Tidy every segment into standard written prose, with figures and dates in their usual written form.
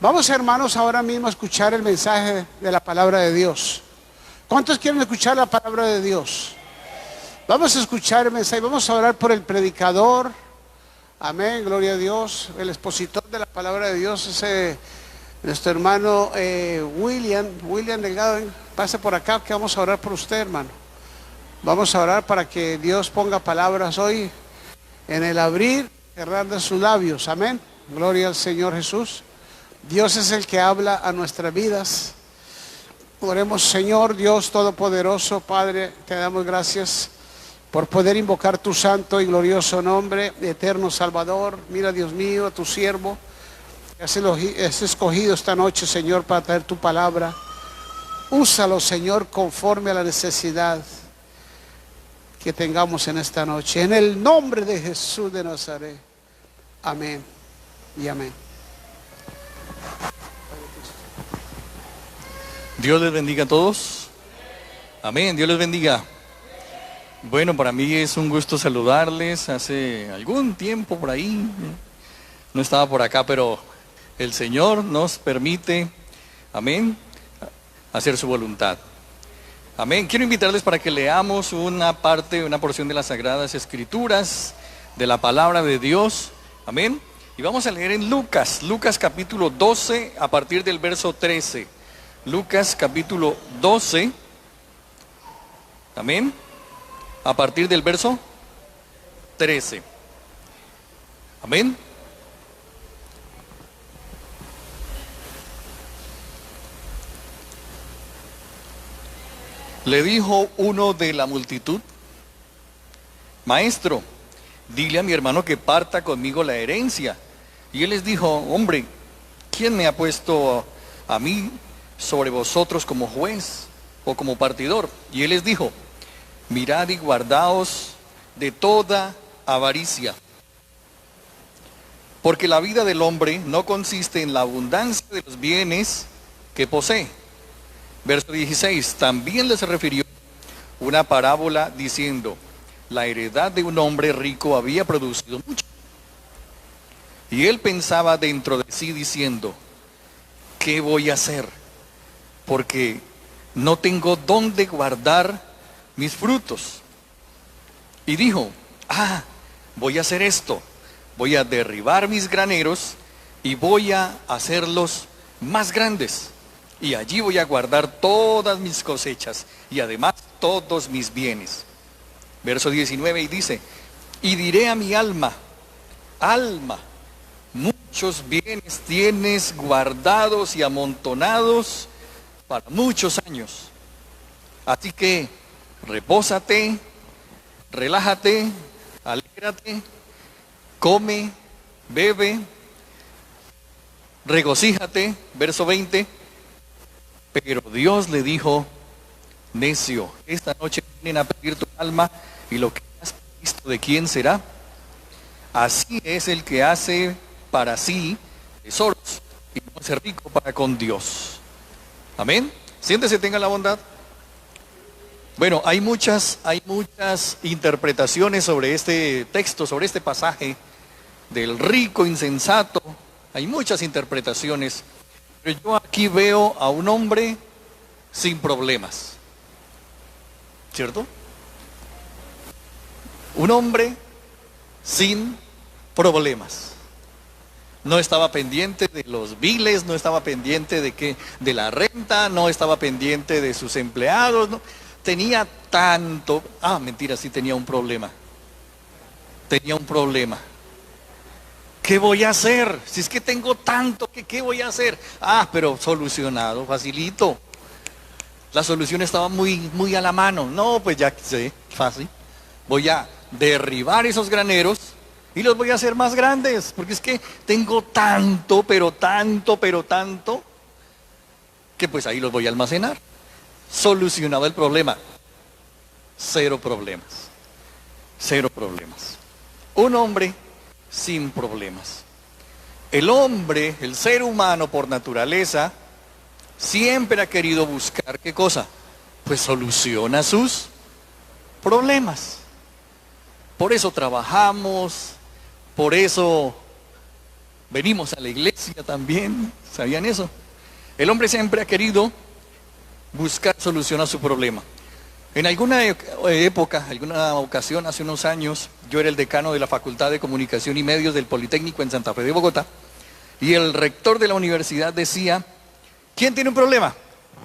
Vamos, hermanos, ahora mismo a escuchar el mensaje de la palabra de Dios. ¿Cuántos quieren escuchar la palabra de Dios? Vamos a escuchar el mensaje, vamos a orar por el predicador. Amén, gloria a Dios. El expositor de la palabra de Dios es nuestro hermano William Delgado. Pase por acá que vamos a orar por usted, hermano. Vamos a orar para que Dios ponga palabras hoy en el abrir, cerrar de sus labios. Amén, gloria al Señor Jesús. Dios es el que habla a nuestras vidas. Oremos. Señor Dios Todopoderoso, Padre, te damos gracias por poder invocar tu santo y glorioso nombre, eterno Salvador. Mira, Dios mío, a tu siervo que has escogido esta noche, Señor, para traer tu palabra. Úsalo, Señor, conforme a la necesidad que tengamos en esta noche. En el nombre de Jesús de Nazaret. Amén y amén. Dios les bendiga a todos. Amén, Dios les bendiga. Bueno, para mí es un gusto saludarles. Hace algún tiempo por ahí, no estaba por acá, pero el Señor nos permite, amén, hacer su voluntad. Amén. Quiero invitarles para que leamos una porción de las Sagradas Escrituras, de la palabra de Dios. Amén. Y vamos a leer en Lucas capítulo 12, a partir del verso 13. Lucas capítulo 12, amén, a partir del verso 13, amén. Le dijo uno de la multitud: Maestro, dile a mi hermano que parta conmigo la herencia. Y él les dijo: Hombre, ¿quién me ha puesto a mí sobre vosotros como juez o como partidor? Y él les dijo: Mirad y guardaos de toda avaricia, porque la vida del hombre no consiste en la abundancia de los bienes que posee. Verso 16, también les refirió una parábola diciendo: la heredad de un hombre rico había producido mucho. Y él pensaba dentro de sí diciendo: ¿qué voy a hacer? Porque no tengo dónde guardar mis frutos. Y dijo: voy a hacer esto, voy a derribar mis graneros y voy a hacerlos más grandes, y allí voy a guardar todas mis cosechas y además todos mis bienes. Verso 19, y dice: y diré a mi alma: alma, muchos bienes tienes guardados y amontonados para muchos años. Así que repósate, relájate, alégrate, come, bebe, regocíjate. Verso 20, pero Dios le dijo: necio, esta noche vienen a pedir tu alma, y lo que has visto, ¿de quién será? Así es el que hace para sí tesoros y no es rico para con Dios. Amén. Siéntese, tenga la bondad. Bueno, hay muchas interpretaciones sobre este texto, sobre este pasaje del rico insensato. Hay muchas interpretaciones, pero yo aquí veo a un hombre sin problemas, ¿cierto? Un hombre sin problemas. No estaba pendiente de los biles, no estaba pendiente de la renta, no estaba pendiente de sus empleados, no. Tenía tanto, mentira, sí tenía un problema. Tenía un problema. ¿Qué voy a hacer? Si es que tengo tanto, ¿qué voy a hacer? Pero solucionado, facilito. La solución estaba muy a la mano. No, pues ya sé, fácil. Voy a derribar esos graneros y los voy a hacer más grandes, porque es que tengo tanto, pero tanto, que pues ahí los voy a almacenar. Solucionado el problema. Cero problemas. Cero problemas. Un hombre sin problemas. El hombre, el ser humano por naturaleza, siempre ha querido buscar, ¿qué cosa? Pues solución a sus problemas. Por eso trabajamos, por eso venimos a la iglesia también. ¿Sabían eso? El hombre siempre ha querido buscar solución a su problema. En alguna época, alguna ocasión, hace unos años, yo era el decano de la Facultad de Comunicación y Medios del Politécnico en Santa Fe de Bogotá, y el rector de la universidad decía: ¿quién tiene un problema?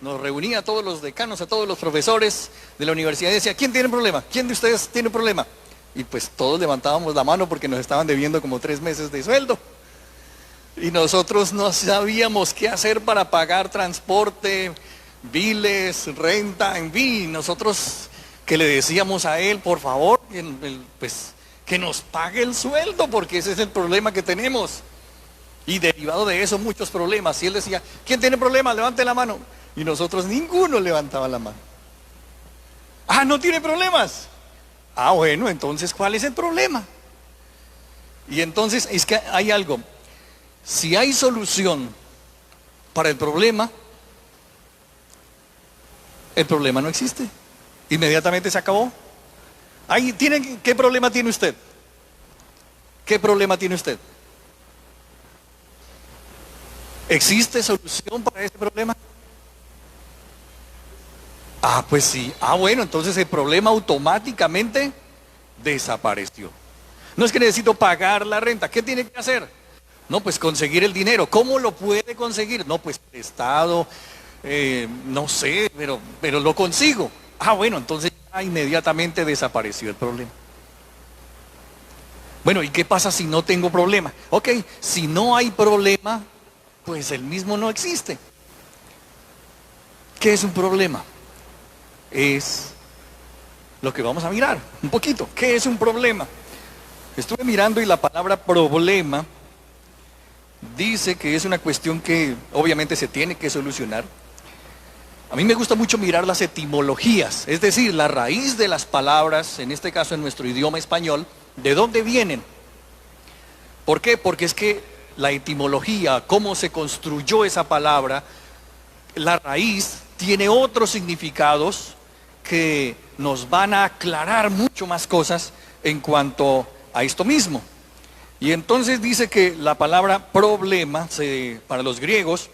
Nos reunía a todos los decanos, a todos los profesores de la universidad y decía: ¿quién tiene un problema? ¿Quién de ustedes tiene un problema? Y pues todos levantábamos la mano porque nos estaban debiendo como 3 meses de sueldo. Y nosotros no sabíamos qué hacer para pagar transporte, biles, renta, en fin. Nosotros que le decíamos a él, por favor, pues que nos pague el sueldo, porque ese es el problema que tenemos. Y derivado de eso, muchos problemas. Y él decía: ¿quién tiene problemas? Levante la mano. Y nosotros ninguno levantaba la mano. Ah, ¿no tiene problemas? Ah, bueno, entonces, ¿cuál es el problema? Y entonces, es que hay algo. Si hay solución para el problema no existe. Inmediatamente se acabó. ¿Qué problema tiene usted? ¿Qué problema tiene usted? ¿Existe solución para ese problema? Ah, pues sí. Ah, bueno, entonces el problema automáticamente desapareció. No es que necesito pagar la renta. ¿Qué tiene que hacer? No, pues conseguir el dinero. ¿Cómo lo puede conseguir? No, pues prestado, no sé, pero lo consigo. Ah, bueno, entonces ya inmediatamente desapareció el problema. Bueno, ¿y qué pasa si no tengo problema? Ok, si no hay problema, pues el mismo no existe. ¿Qué es un problema? Es lo que vamos a mirar un poquito. ¿Qué es un problema? Estuve mirando y la palabra problema dice que es una cuestión que obviamente se tiene que solucionar. A mí me gusta mucho mirar las etimologías, es decir, la raíz de las palabras, en este caso en nuestro idioma español, ¿de dónde vienen? ¿Por qué? Porque es que la etimología, cómo se construyó esa palabra, la raíz tiene otros significados que nos van a aclarar mucho más cosas en cuanto a esto mismo. Y entonces dice que la palabra problema, para los griegos,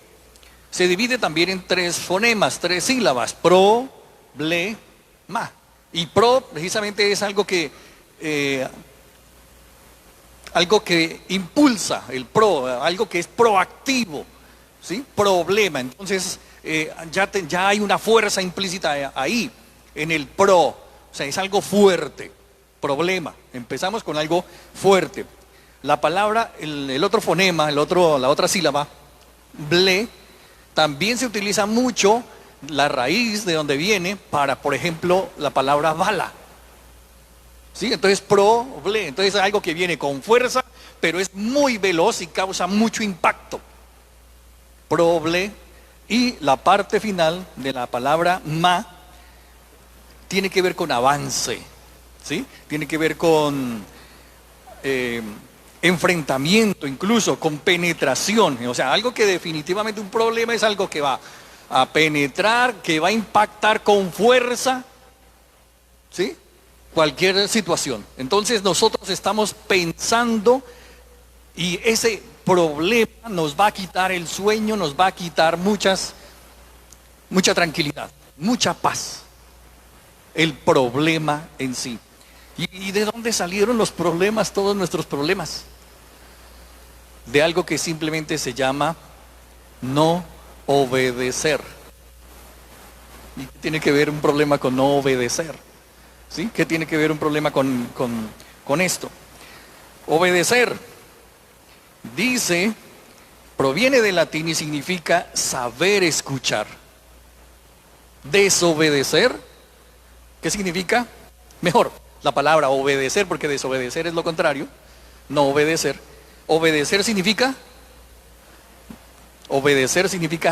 se divide también en 3 fonemas, 3 sílabas: pro, ble, ma. Y pro precisamente es algo que impulsa, el pro, algo que es proactivo, ¿sí? Problema. Entonces ya hay una fuerza implícita ahí, en el pro. O sea, es algo fuerte. Problema. Empezamos con algo fuerte. La palabra, el otro fonema, la otra sílaba, ble, también se utiliza mucho la raíz de donde viene para, por ejemplo, la palabra bala. ¿Sí? Entonces, ble, entonces es algo que viene con fuerza, pero es muy veloz y causa mucho impacto. Ble. Y la parte final de la palabra ma tiene que ver con avance, ¿sí? Tiene que ver con enfrentamiento, incluso con penetración. O sea, algo que definitivamente, un problema es algo que va a penetrar, que va a impactar con fuerza, ¿sí? Cualquier situación. Entonces nosotros estamos pensando, y ese problema nos va a quitar el sueño, nos va a quitar mucha tranquilidad, mucha paz. El problema en sí. ¿Y de dónde salieron los problemas, todos nuestros problemas? De algo que simplemente se llama no obedecer. ¿Y qué tiene que ver un problema con no obedecer? ¿Sí? ¿Qué tiene que ver un problema con esto? Obedecer, proviene del latín y significa saber escuchar. Desobedecer, ¿qué significa? Mejor, la palabra obedecer, porque desobedecer es lo contrario, no obedecer. Obedecer significa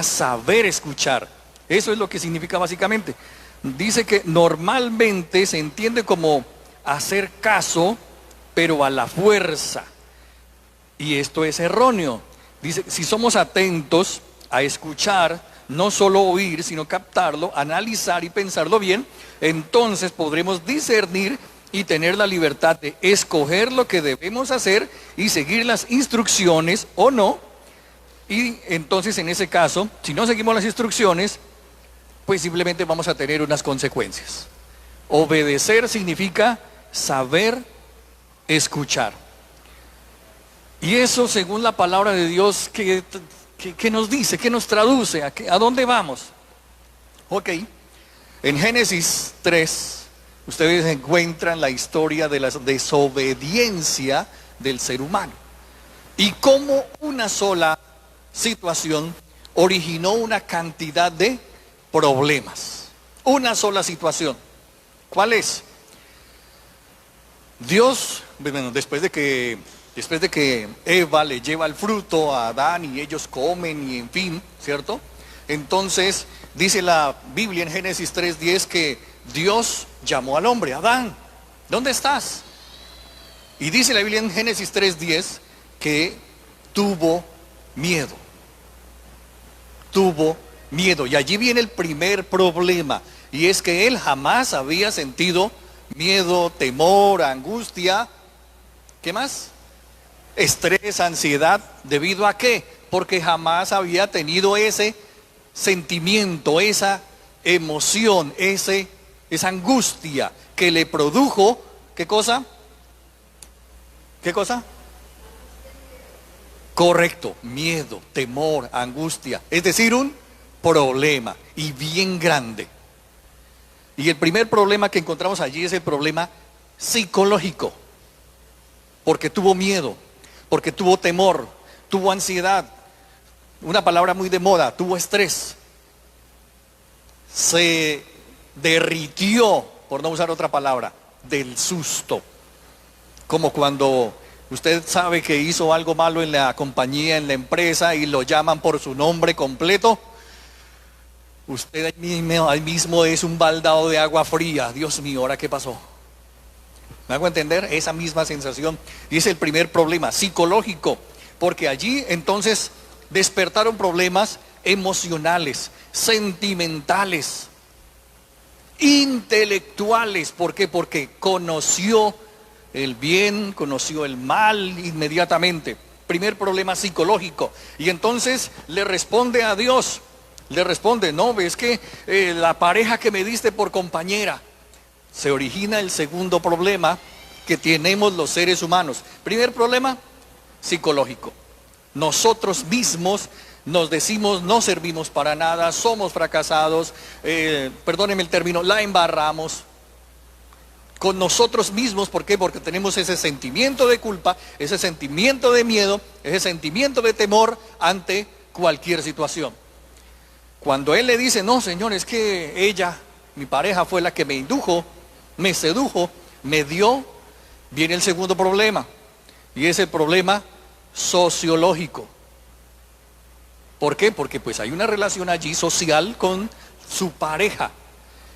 saber escuchar. Eso es lo que significa básicamente. Dice que normalmente se entiende como hacer caso, pero a la fuerza. Y esto es erróneo. Dice, si somos atentos a escuchar, no solo oír, sino captarlo, analizar y pensarlo bien, entonces podremos discernir y tener la libertad de escoger lo que debemos hacer y seguir las instrucciones o no. Y entonces en ese caso, si no seguimos las instrucciones, pues simplemente vamos a tener unas consecuencias. Obedecer significa saber escuchar. Y eso, según la palabra de Dios, ¿qué nos dice? ¿Qué nos traduce? ¿A dónde vamos? Ok, en Génesis 3, ustedes encuentran la historia de la desobediencia del ser humano. Y cómo una sola situación originó una cantidad de problemas. Una sola situación. ¿Cuál es? Dios, bueno, después de que Eva le lleva el fruto a Adán y ellos comen y en fin, ¿cierto? Entonces dice la Biblia en Génesis 3:10 que Dios llamó al hombre: Adán, ¿dónde estás? Y dice la Biblia en Génesis 3:10 que tuvo miedo. Tuvo miedo. Y allí viene el primer problema. Y es que él jamás había sentido miedo, temor, angustia. ¿Qué más? Estrés, ansiedad. ¿Debido a qué? Porque jamás había tenido ese sentimiento, esa emoción, esa angustia que le produjo, ¿qué cosa? ¿Qué cosa? Correcto, miedo, temor, angustia, es decir, un problema y bien grande. Y el primer problema que encontramos allí es el problema psicológico, porque tuvo miedo, porque tuvo temor, tuvo ansiedad, una palabra muy de moda, tuvo estrés, se derritió, por no usar otra palabra, del susto, como cuando usted sabe que hizo algo malo en la compañía, en la empresa, y lo llaman por su nombre completo. Usted ahí mismo es un baldado de agua fría. Dios mío, ¿ahora qué pasó? ¿Me hago entender? Esa misma sensación. Y es el primer problema psicológico, porque allí entonces despertaron problemas emocionales, sentimentales, intelectuales. ¿Por qué? Porque conoció el bien, conoció el mal inmediatamente. Primer problema psicológico. Y entonces le responde a Dios. Le responde: no, ves que la pareja que me diste por compañera. Se origina el segundo problema que tenemos los seres humanos. Primer problema psicológico. Nosotros mismos nos decimos: no servimos para nada, somos fracasados, perdónenme el término, la embarramos. Con nosotros mismos, ¿por qué? Porque tenemos ese sentimiento de culpa, ese sentimiento de miedo, ese sentimiento de temor ante cualquier situación. Cuando él le dice: no, Señor, es que ella, mi pareja, fue la que me indujo, me sedujo, me dio, viene el segundo problema, y es el problema sociológico. ¿Por qué? Porque pues hay una relación allí social con su pareja.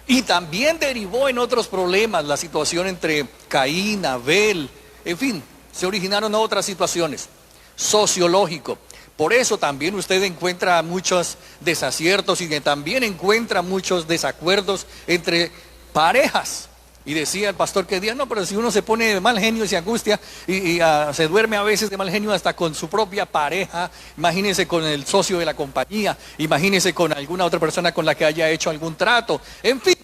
Y también derivó en otros problemas, la situación entre Caín, Abel, en fin, se originaron otras situaciones, sociológico. Por eso también usted encuentra muchos desaciertos y también encuentra muchos desacuerdos entre parejas. Y decía el pastor que día: no, pero si uno se pone de mal genio y se angustia y se duerme a veces de mal genio hasta con su propia pareja, imagínese con el socio de la compañía, imagínese con alguna otra persona con la que haya hecho algún trato, en fin,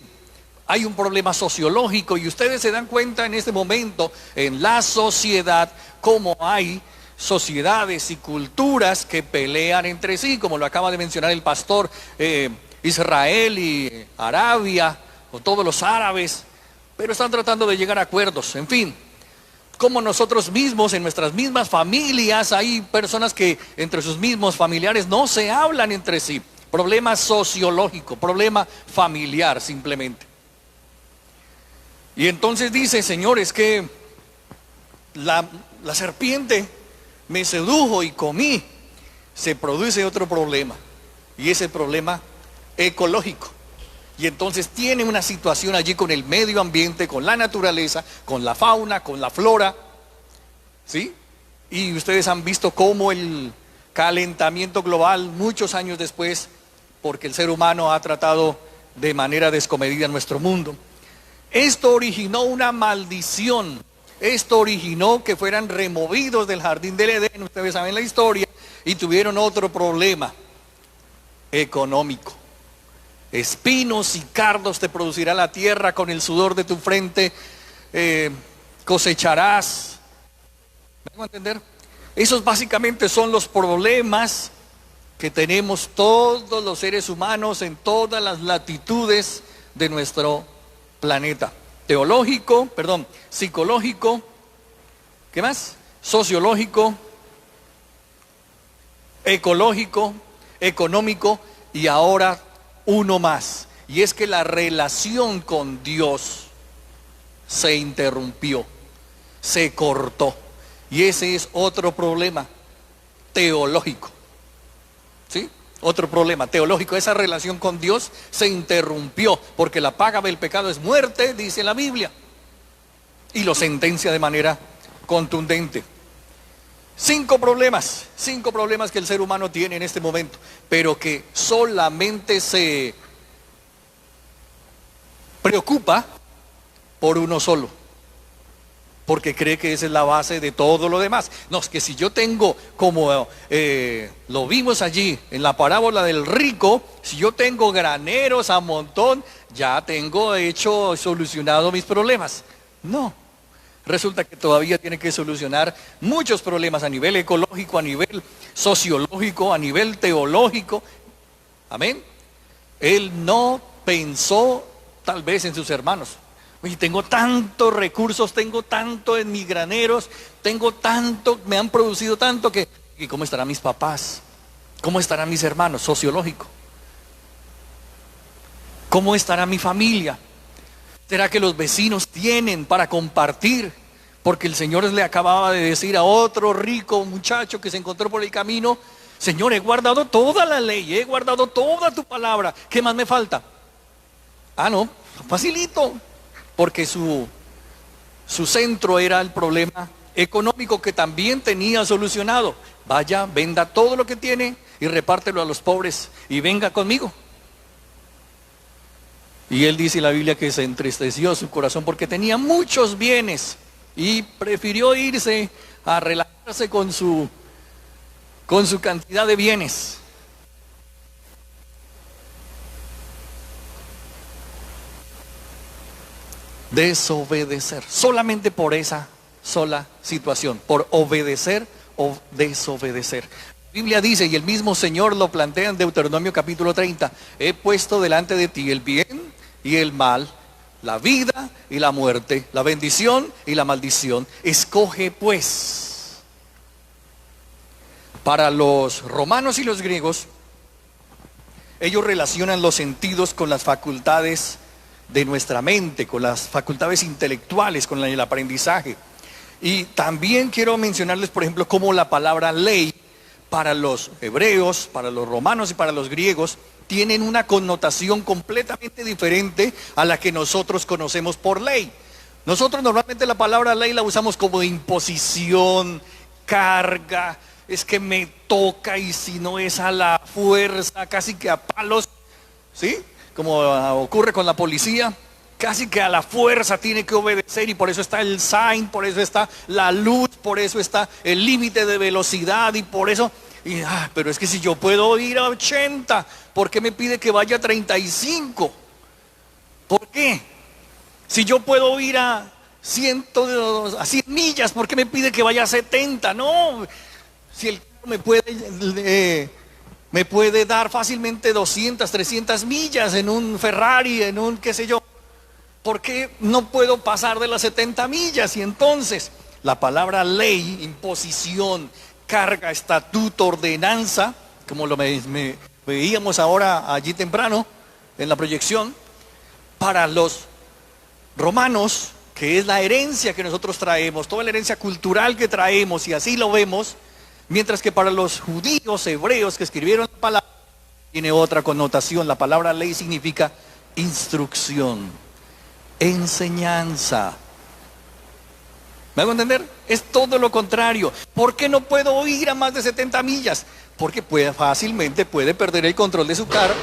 hay un problema sociológico. Y ustedes se dan cuenta en este momento en la sociedad cómo hay sociedades y culturas que pelean entre sí, como lo acaba de mencionar el pastor, Israel y Arabia, o todos los árabes, pero están tratando de llegar a acuerdos. En fin, como nosotros mismos, en nuestras mismas familias, hay personas que entre sus mismos familiares no se hablan entre sí. Problema sociológico, problema familiar simplemente. Y entonces dice: Señor, es que la serpiente me sedujo y comí. Se produce otro problema, y es el problema ecológico. Y entonces tiene una situación allí con el medio ambiente, con la naturaleza, con la fauna, con la flora, ¿sí? Y ustedes han visto cómo el calentamiento global, muchos años después, porque el ser humano ha tratado de manera descomedida nuestro mundo, Esto originó una maldición. Esto originó que fueran removidos del jardín del Edén, ustedes saben la historia, y tuvieron otro problema económico. Espinos y cardos te producirá la tierra, con el sudor de tu frente cosecharás. ¿Me hago entender? Esos básicamente son los problemas que tenemos todos los seres humanos en todas las latitudes de nuestro planeta. Psicológico, ¿qué más? Sociológico, ecológico, económico, y ahora uno más. Y es que la relación con Dios se interrumpió, se cortó. Y ese es otro problema teológico. ¿Sí? Otro problema teológico. Esa relación con Dios se interrumpió, porque la paga del pecado es muerte, dice la Biblia, y lo sentencia de manera contundente. 5 problemas que el ser humano tiene en este momento, pero que solamente se preocupa por uno solo, porque cree que esa es la base de todo lo demás. No, es que si yo tengo, como lo vimos allí en la parábola del rico, si yo tengo graneros a montón, ya tengo solucionado mis problemas. No, resulta que todavía tiene que solucionar muchos problemas a nivel ecológico, a nivel sociológico, a nivel teológico. Amén. Él no pensó tal vez en sus hermanos. Oye, tengo tantos recursos, tengo tanto en mis graneros, tengo tanto, me han producido tanto que ¿y cómo estarán mis papás? ¿Cómo estarán mis hermanos? Sociológico. ¿Cómo estará mi familia? ¿Será que los vecinos tienen para compartir? Porque el Señor le acababa de decir a otro rico muchacho que se encontró por el camino: Señor, he guardado toda la ley, he guardado toda tu palabra, ¿qué más me falta? Ah, no, facilito. Porque su centro era el problema económico, que también tenía solucionado. Vaya, venda todo lo que tiene y repártelo a los pobres y venga conmigo. Y él dice en la Biblia que se entristeció su corazón porque tenía muchos bienes y prefirió irse a relajarse con su cantidad de bienes. Desobedecer, solamente por esa sola situación, por obedecer o desobedecer. La Biblia dice, y el mismo Señor lo plantea en Deuteronomio capítulo 30: he puesto delante de ti el bien y el mal, la vida y la muerte, la bendición y la maldición. Escoge pues. Para los romanos y los griegos, ellos relacionan los sentidos con las facultades de nuestra mente, con las facultades intelectuales, con el aprendizaje. Y también quiero mencionarles, por ejemplo, cómo la palabra ley para los hebreos, para los romanos y para los griegos tienen una connotación completamente diferente a la que nosotros conocemos por ley. Nosotros normalmente la palabra ley la usamos como imposición, carga, es que me toca, y si no es a la fuerza, casi que a palos, ¿sí? Como ocurre con la policía, casi que a la fuerza tiene que obedecer, y por eso está el sign, por eso está la luz, por eso está el límite de velocidad, y por eso, pero es que si yo puedo ir a 80, ¿por qué me pide que vaya a 35? ¿Por qué? Si yo puedo ir a 100 millas, ¿por qué me pide que vaya a 70? No, si el carro me puede dar fácilmente 200, 300 millas en un Ferrari, en un qué sé yo. ¿Por qué no puedo pasar de las 70 millas? Y entonces la palabra ley, imposición, carga, estatuto, ordenanza, como lo veíamos ahora allí temprano en la proyección, para los romanos, que es la herencia que nosotros traemos, toda la herencia cultural que traemos, y así lo vemos. Mientras que para los judíos, hebreos que escribieron la palabra, tiene otra connotación. La palabra ley significa instrucción, enseñanza. ¿Me hago entender? Es todo lo contrario. ¿Por qué no puedo ir a más de 70 millas? Porque fácilmente puede perder el control de su carro.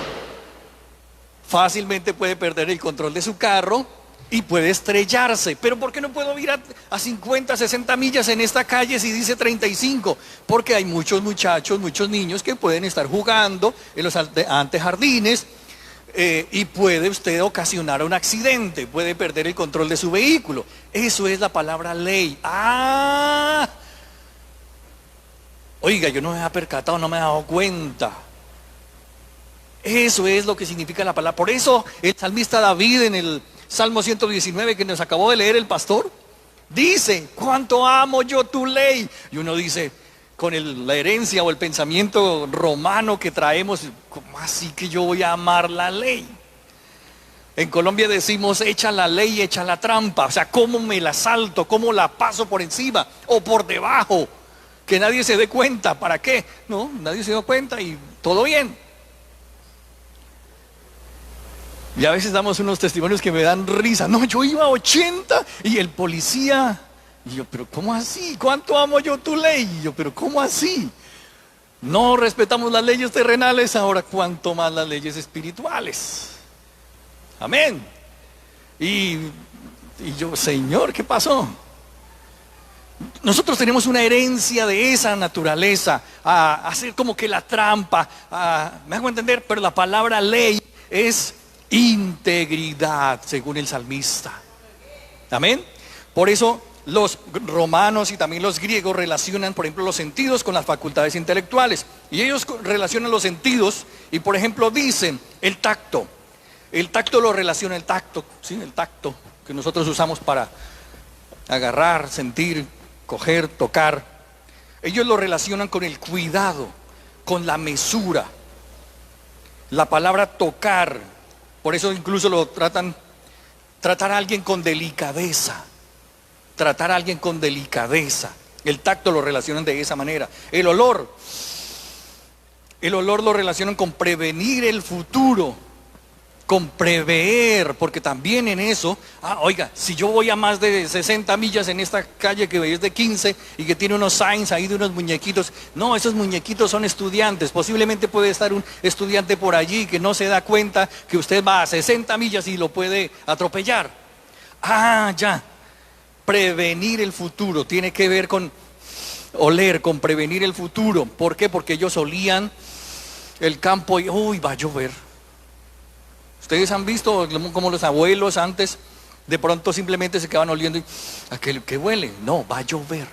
Fácilmente puede perder el control de su carro y puede estrellarse. Pero ¿por qué no puedo ir a 50, 60 millas en esta calle si dice 35? Porque hay muchos muchachos, muchos niños que pueden estar jugando en los antejardines, y puede usted ocasionar un accidente, puede perder el control de su vehículo. Eso es la palabra ley. Oiga, yo no me había percatado, no me he dado cuenta. Eso es lo que significa la palabra. Por eso el salmista David en el Salmo 119 que nos acabó de leer el pastor, dice: cuánto amo yo tu ley. Y uno dice, con la herencia o el pensamiento romano que traemos, ¿cómo así que yo voy a amar la ley? En Colombia decimos: echa la ley, echa la trampa. O sea, ¿cómo me la salto? ¿Cómo la paso por encima o por debajo? Que nadie se dé cuenta. ¿Para qué? No, nadie se dio cuenta y todo bien. Y a veces damos unos testimonios que me dan risa. No, yo iba a 80 y el policía... Y yo, pero ¿cómo así? ¿Cuánto amo yo tu ley? Y yo, pero ¿cómo así? No respetamos las leyes terrenales, ahora cuánto más las leyes espirituales. Amén. Y yo, Señor, ¿qué pasó? Nosotros tenemos una herencia de esa naturaleza, a hacer como que la trampa, me hago entender, pero la palabra ley es integridad, según el salmista. Amén. Por eso los romanos y también los griegos relacionan, por ejemplo, los sentidos con las facultades intelectuales. Y ellos relacionan los sentidos y, por ejemplo, dicen el tacto. El tacto lo relaciona el tacto, ¿sí? El tacto que nosotros usamos para agarrar, sentir, coger, tocar. Ellos lo relacionan con el cuidado, con la mesura. La palabra tocar, por eso incluso lo tratar a alguien con delicadeza. Tratar a alguien con delicadeza. El tacto lo relacionan de esa manera. El olor lo relacionan con prevenir el futuro, con prever, porque también en eso, oiga, si yo voy a más de 60 millas en esta calle que es de 15 y que tiene unos signs ahí de unos muñequitos, no, esos muñequitos son estudiantes. Posiblemente puede estar un estudiante por allí que no se da cuenta que usted va a 60 millas y lo puede atropellar. Ya. Prevenir el futuro tiene que ver con oler, con prevenir el futuro. ¿Por qué? Porque ellos olían el campo y va a llover. Ustedes han visto como los abuelos antes de pronto simplemente se quedaban oliendo y ¿qué huele? No, va a llover.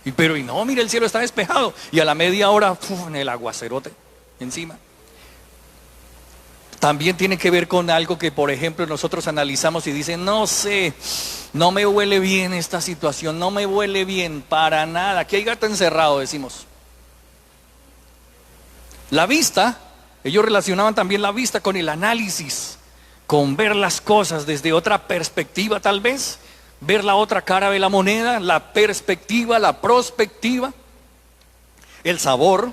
Y no, mire, el cielo está despejado y a la media hora en el aguacerote encima. También tiene que ver con algo que, por ejemplo, nosotros analizamos y dicen: no sé, no me huele bien esta situación, no me huele bien para nada. Aquí hay gato encerrado, decimos. La vista, ellos relacionaban también la vista con el análisis, con ver las cosas desde otra perspectiva tal vez, ver la otra cara de la moneda, la perspectiva, la prospectiva, el sabor,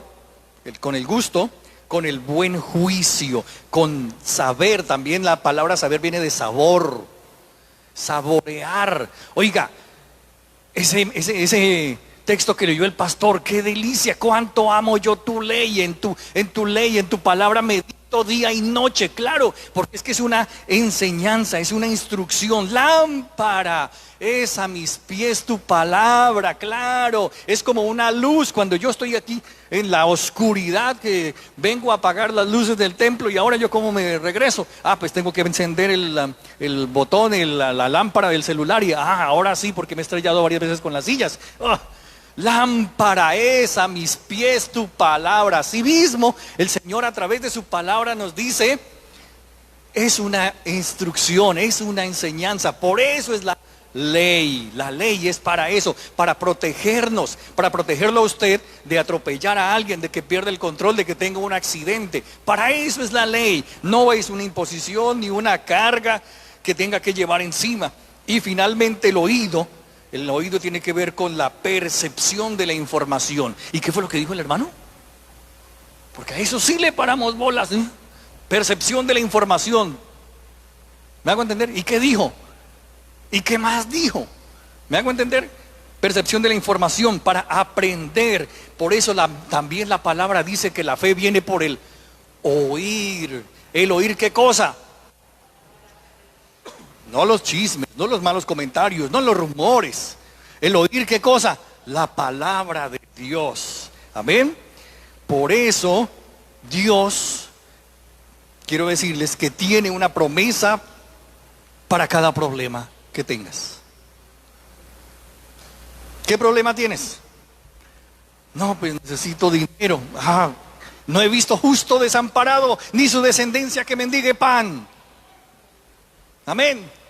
con el gusto, con el buen juicio, con saber. También la palabra saber viene de sabor, saborear. Oiga, ese texto que leyó el pastor, qué delicia, cuánto amo yo tu ley, en tu ley, en tu palabra medito día y noche. Claro, porque es que es una enseñanza, es una instrucción. Lámpara es a mis pies tu palabra, claro, es como una luz. Cuando yo estoy aquí en la oscuridad, que vengo a apagar las luces del templo, y ahora yo cómo me regreso, pues tengo que encender el botón, la lámpara del celular, y ahora sí, porque me he estrellado varias veces con las sillas. Lámpara es a mis pies tu palabra. Así mismo el Señor a través de su palabra nos dice, es una instrucción, es una enseñanza. Por eso es la ley. La ley es para eso, para protegernos, para protegerlo a usted de atropellar a alguien, de que pierda el control, de que tenga un accidente. Para eso es la ley. No es una imposición ni una carga que tenga que llevar encima. Y finalmente el oído tiene que ver con la percepción de la información. ¿Y qué fue lo que dijo el hermano? Porque a eso sí le paramos bolas, ¿eh? Percepción de la información. ¿Me hago entender? ¿Y qué dijo? ¿Y qué más dijo? ¿Me hago entender? Percepción de la información para aprender. Por eso también la palabra dice que la fe viene por el oír. ¿El oír qué cosa? No los chismes, no los malos comentarios, no los rumores. El oír, ¿qué cosa? La palabra de Dios. Amén. Por eso Dios, quiero decirles que tiene una promesa para cada problema que tengas. ¿Qué problema tienes? No, pues necesito dinero. No he visto justo desamparado, ni su descendencia que mendigue pan. Amén.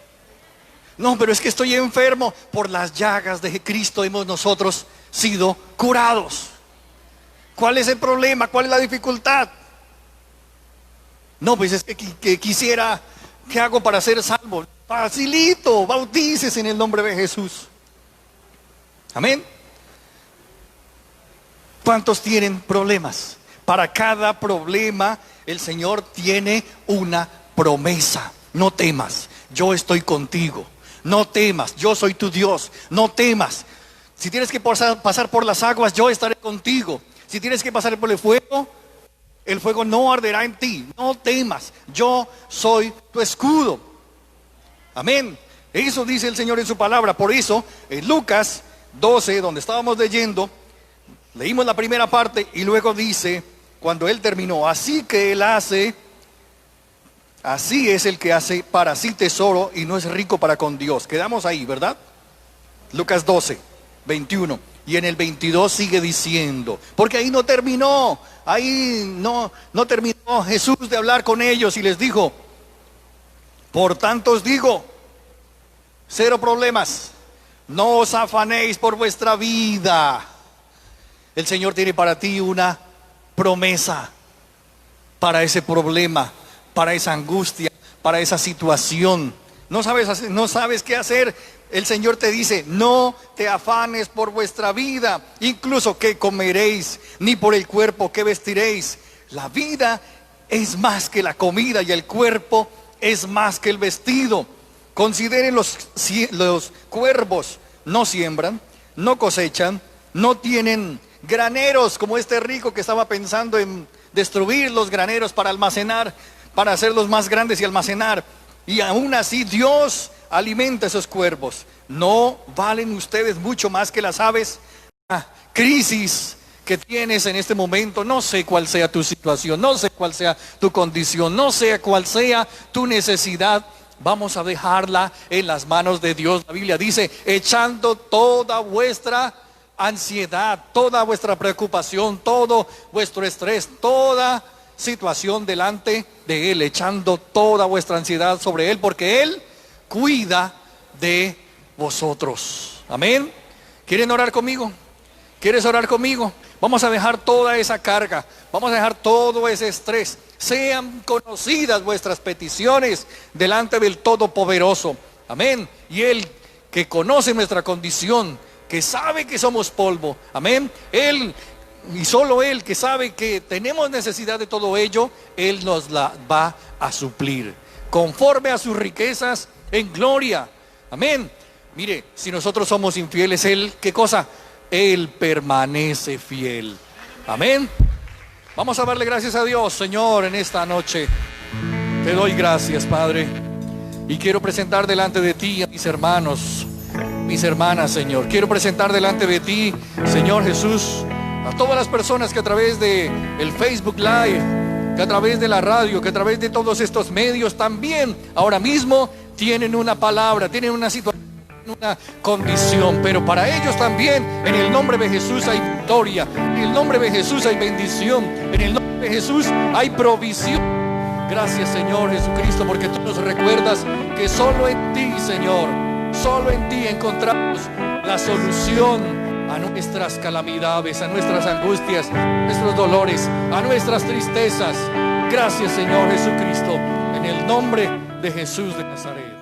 No, pero es que estoy enfermo. Por las llagas de Cristo hemos nosotros sido curados. ¿Cuál es el problema? ¿Cuál es la dificultad? No, pues es que quisiera, ¿qué hago para ser salvo? Facilito, bautícese en el nombre de Jesús. Amén. ¿Cuántos tienen problemas? Para cada problema el Señor tiene una promesa. No temas, yo estoy contigo. No temas, yo soy tu Dios. No temas. Si tienes que pasar por las aguas, yo estaré contigo. Si tienes que pasar por el fuego no arderá en ti. No temas, yo soy tu escudo. Amén. Eso dice el Señor en su palabra. Por eso, en Lucas 12, donde estábamos leyendo, leímos la primera parte y luego dice, cuando Él terminó, así es el que hace para sí tesoro y no es rico para con Dios. Quedamos ahí, ¿verdad? Lucas 12, 21. Y en el 22 sigue diciendo, porque ahí no terminó, no terminó Jesús de hablar con ellos y les dijo, por tanto os digo, 0 problemas, no os afanéis por vuestra vida. El Señor tiene para ti una promesa para ese problema, para esa angustia, para esa situación. No sabes qué hacer. El Señor te dice, no te afanes por vuestra vida, incluso qué comeréis, ni por el cuerpo qué vestiréis. La vida es más que la comida y el cuerpo es más que el vestido. Consideren los cuervos, no siembran, no cosechan, no tienen graneros, como este rico que estaba pensando en destruir los graneros para almacenar, para hacerlos más grandes y almacenar. Y aún así Dios alimenta a esos cuervos. ¿No valen ustedes mucho más que las aves? Crisis que tienes en este momento, no sé cuál sea tu situación, no sé cuál sea tu condición, no sé cuál sea tu necesidad, vamos a dejarla en las manos de Dios. La Biblia dice, echando toda vuestra ansiedad, toda vuestra preocupación, todo vuestro estrés, toda situación delante de Él, echando toda vuestra ansiedad sobre Él, porque Él cuida de vosotros. Amén. ¿Quieren orar conmigo? ¿Quieres orar conmigo? Vamos a dejar toda esa carga, vamos a dejar todo ese estrés. Sean conocidas vuestras peticiones delante del Todopoderoso. Amén. Y Él que conoce nuestra condición, que sabe que somos polvo. Amén. Él y solo Él que sabe que tenemos necesidad de todo ello, Él nos la va a suplir conforme a sus riquezas en gloria. Amén. Mire, si nosotros somos infieles, Él, ¿qué cosa? Él permanece fiel. Amén. Vamos a darle gracias a Dios, Señor, en esta noche. Te doy gracias, Padre. Y quiero presentar delante de ti a mis hermanos, mis hermanas, Señor. Quiero presentar delante de ti, Señor Jesús, a todas las personas que a través de el Facebook Live, que a través de la radio, que a través de todos estos medios también ahora mismo tienen una palabra, tienen una situación, una condición, pero para ellos también en el nombre de Jesús hay victoria, en el nombre de Jesús hay bendición, en el nombre de Jesús hay provisión. Gracias, Señor Jesucristo, porque tú nos recuerdas que solo en ti, Señor, solo en ti encontramos la solución a nuestras calamidades, a nuestras angustias, a nuestros dolores, a nuestras tristezas. Gracias, Señor Jesucristo, en el nombre de Jesús de Nazaret.